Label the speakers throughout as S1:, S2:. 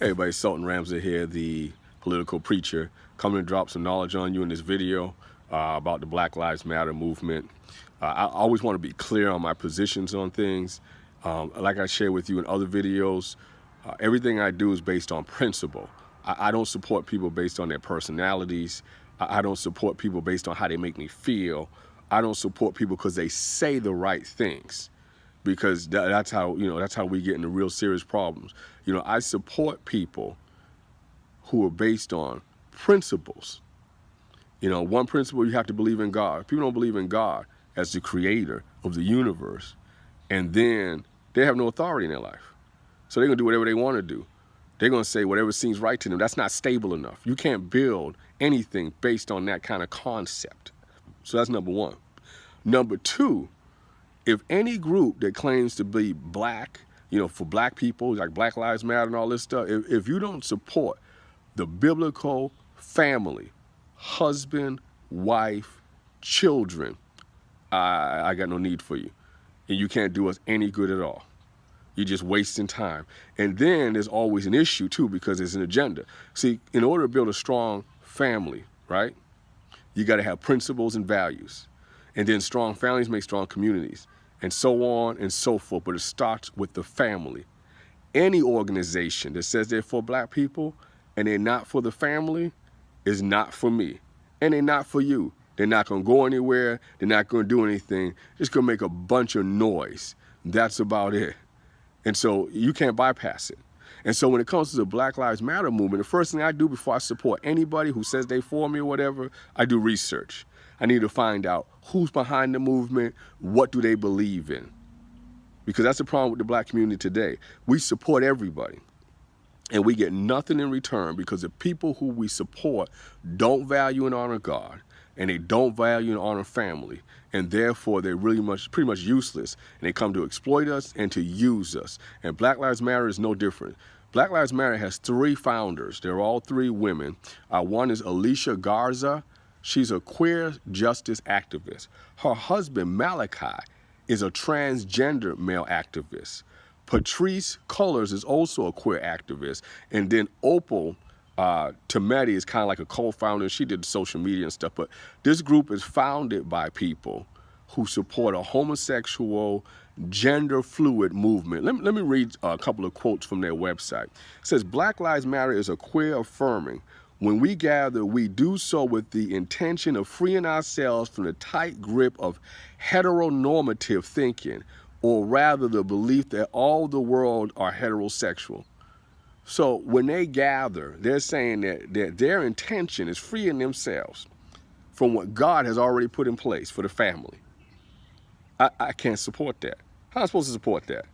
S1: Hey everybody, Sultan Ramsey here, the political preacher, coming to drop some knowledge on you in this video about the Black Lives Matter movement. I always want to be clear on my positions on things. Like I shared with you in other videos, everything I do is based on principle. I don't support people based on their personalities. I don't support people based on how they make me feel. I don't support people because they say the right things, because that's how we get into real serious problems. I support people who are based on principles. One principle, you have to believe in God. If people don't believe in God as the creator of the universe, and then they have no authority in their life. So they're gonna do whatever they want to do. They're gonna say whatever seems right to them. That's not stable enough. You can't build anything based on that kind of concept. So that's number one. Number two, if any group that claims to be black, for black people, like Black Lives Matter and all this stuff, if you don't support the biblical family, husband, wife, children, I got no need for you. And you can't do us any good at all. You're just wasting time. And then there's always an issue too, because there's an agenda. See, in order to build a strong family, right, you got to have principles and values. And then strong families make strong communities, and so on and so forth. But it starts with the family. Any organization that says they're for black people and they're not for the family is not for me. And they're not for you. They're not going to go anywhere. They're not going to do anything. Just going to make a bunch of noise. That's about it. And so you can't bypass it. And so when it comes to the Black Lives Matter movement, the first thing I do before I support anybody who says they for me or whatever, I do research. I need to find out who's behind the movement, what do they believe in? Because that's the problem with the black community today. We support everybody, and we get nothing in return because the people who we support don't value and honor God, and they don't value and honor family, and therefore they're pretty much useless, and they come to exploit us and to use us. And Black Lives Matter is no different. Black Lives Matter has three founders. They're all three women. One is Alicia Garza. She's a queer justice activist. Her husband, Malachi, is a transgender male activist. Patrice Cullors is also a queer activist. And then Opal Tometi is kind of like a co-founder. She did social media and stuff. But this group is founded by people who support a homosexual, gender fluid movement. Let me read a couple of quotes from their website. It says, Black Lives Matter is a queer affirming. When we gather, we do so with the intention of freeing ourselves from the tight grip of heteronormative thinking, or rather the belief that all the world are heterosexual. So when they gather, they're saying that their intention is freeing themselves from what God has already put in place for the family. I can't support that. How am I supposed to support that?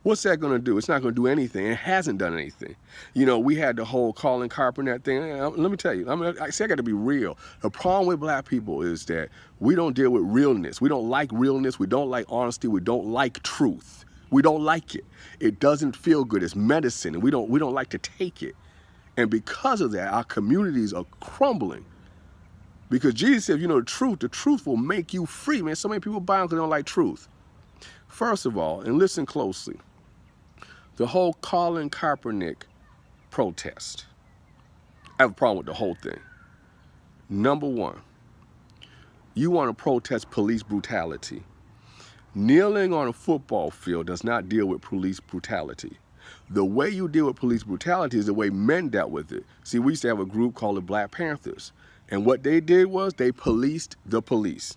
S1: What's that going to do? It's not going to do anything. It hasn't done anything. We had the whole Colin Kaepernick thing. Let me tell you, I got to be real. The problem with black people is that we don't deal with realness. We don't like realness. We don't like honesty. We don't like truth. We don't like it. It doesn't feel good. It's medicine, and we don't like to take it. And because of that, our communities are crumbling. Because Jesus said, the truth will make you free. Man, so many people buy because they don't like truth. First of all, and listen closely, the whole Colin Kaepernick protest, I have a problem with the whole thing. Number one, you want to protest police brutality. Kneeling on a football field does not deal with police brutality. The way you deal with police brutality is the way men dealt with it. See, we used to have a group called the Black Panthers, and what they did was they policed the police.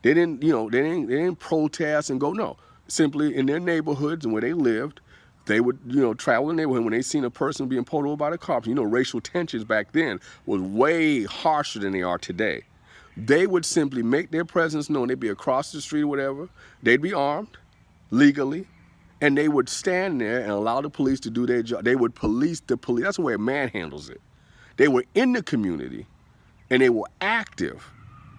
S1: They didn't protest and go, no. Simply in their neighborhoods and where they lived, they would, travel in the neighborhood. When they seen a person being pulled over by the cops, racial tensions back then was way harsher than they are today. They would simply make their presence known. They'd be across the street or whatever. They'd be armed legally, and they would stand there and allow the police to do their job. They would police the police. That's the way a man handles it. They were in the community, and they were active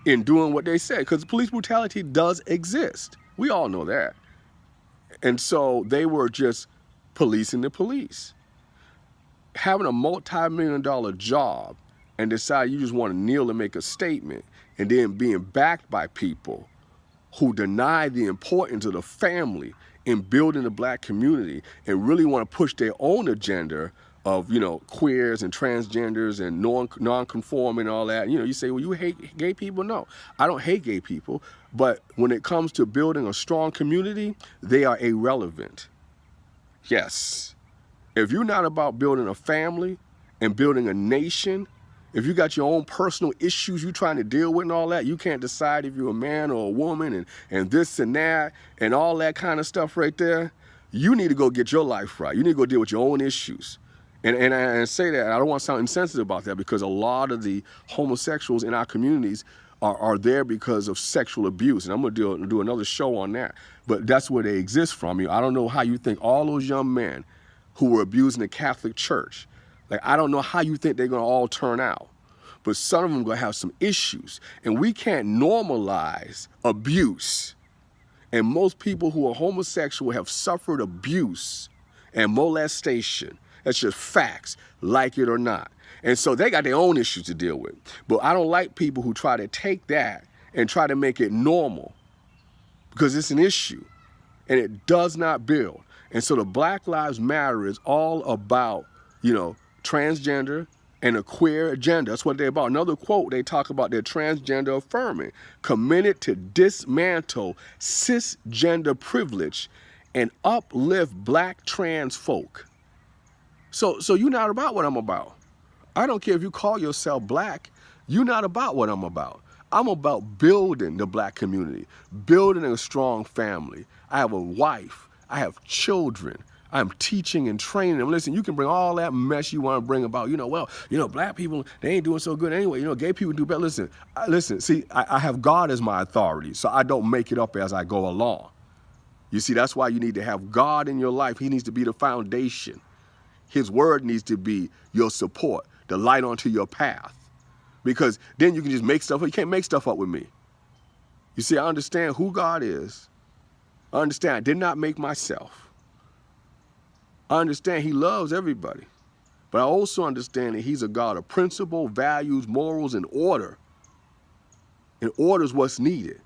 S1: in doing what they said, because police brutality does exist. We all know that. And so they were just policing the police. Having a multi-million-dollar job and decide you just want to kneel and make a statement, and then being backed by people who deny the importance of the family in building the black community and really want to push their own agenda of, you know, queers and transgenders and non-conforming and all that. You know, you say, well, you hate gay people? No, I don't hate gay people. But when it comes to building a strong community, they are irrelevant. Yes. If you're not about building a family and building a nation, if you got your own personal issues you're trying to deal with and all that, you can't decide if you're a man or a woman and this and that and all that kind of stuff right there, you need to go get your life right. You need to go deal with your own issues. And I say that, I don't want to sound insensitive about that, because a lot of the homosexuals in our communities are there because of sexual abuse. And I'm going to do another show on that. But that's where they exist from. I don't know how you think all those young men who were abusing the Catholic Church, like, I don't know how you think they're going to all turn out. But some of them are going to have some issues. And we can't normalize abuse. And most people who are homosexual have suffered abuse and molestation. That's just facts, like it or not. And so they got their own issues to deal with. But I don't like people who try to take that and try to make it normal, because it's an issue and it does not build. And so the Black Lives Matter is all about, you know, transgender and a queer agenda. That's what they're about. Another quote, they talk about their transgender affirming, committed to dismantle cisgender privilege and uplift Black trans folk. So you're not about what I'm about. I don't care if you call yourself Black, you're not about what I'm about. I'm about building the Black community, building a strong family. I have a wife, I have children, I'm teaching and training them. Listen, you can bring all that mess you want to bring about, Black people, they ain't doing so good anyway. Gay people do better. Listen, see, I have God as my authority, so I don't make it up as I go along. You see, that's why you need to have God in your life. He needs to be the foundation. His word needs to be your support, the light onto your path. Because then you can just make stuff up. You can't make stuff up with me. You see, I understand who God is. I understand I did not make myself. I understand he loves everybody. But I also understand that he's a God of principle, values, morals, and order. And order is what's needed.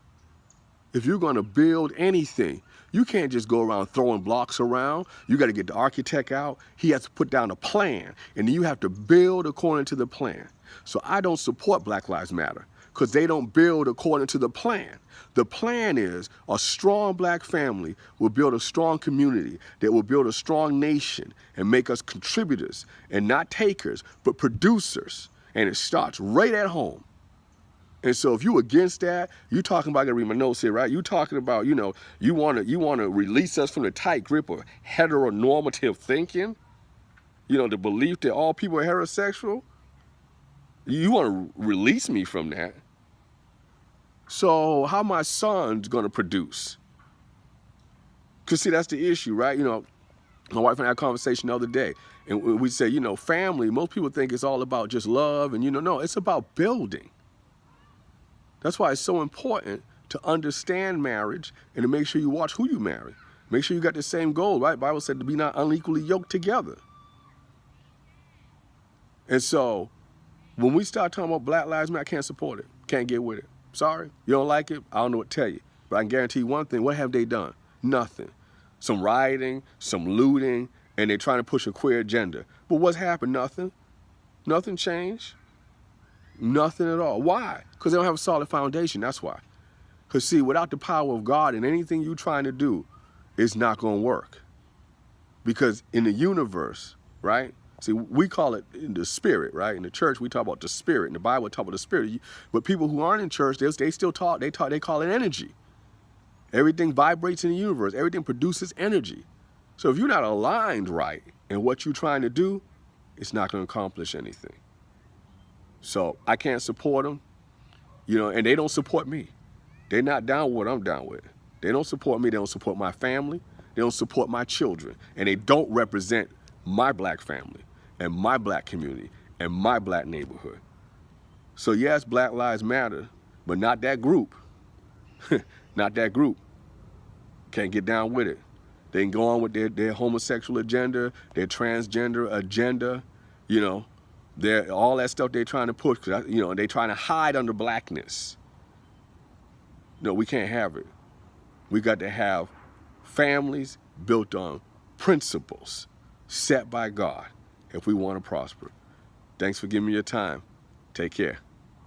S1: If you're going to build anything, you can't just go around throwing blocks around. You got to get the architect out. He has to put down a plan, and then you have to build according to the plan. So I don't support Black Lives Matter, because they don't build according to the plan. The plan is a strong Black family will build a strong community that will build a strong nation and make us contributors and not takers, but producers. And it starts right at home. And so if you against that, you talking about, I gotta read my notes here, right? You talking about, you want to release us from the tight grip of heteronormative thinking, the belief that all people are heterosexual. You want to release me from that. So how my son's going to produce? Because see, that's the issue, right? My wife and I had a conversation the other day, and we say, family, most people think it's all about just love, and no, it's about building. That's why it's so important to understand marriage and to make sure you watch who you marry. Make sure you got the same goal, right? The Bible said to be not unequally yoked together. And so when we start talking about Black Lives Matter, I can't support it. Can't get with it. Sorry. You don't like it? I don't know what to tell you. But I can guarantee you one thing. What have they done? Nothing. Some rioting, some looting, and they're trying to push a queer agenda. But what's happened? Nothing. Nothing changed. Nothing at all. Why? Because they don't have a solid foundation. That's why. Because see, without the power of God and anything you're trying to do, it's not going to work. Because in the universe, right? See, we call it in the spirit, right? In the church, we talk about the spirit. In the Bible, we talk about the spirit. But people who aren't in church, they still talk. They call it energy. Everything vibrates in the universe. Everything produces energy. So if you're not aligned right in what you're trying to do, it's not going to accomplish anything. So I can't support them, and they don't support me. They're not down with what I'm down with. They don't support me. They don't support my family. They don't support my children. And they don't represent my Black family and my Black community and my Black neighborhood. So yes, Black Lives Matter, but not that group. Not that group. Can't get down with it. They can go on with their homosexual agenda, their transgender agenda, all that stuff they're trying to push, they're trying to hide under Blackness. No, we can't have it. We got to have families built on principles set by God. if we want to prosper. Thanks for giving me your time. Take care.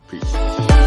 S1: Peace.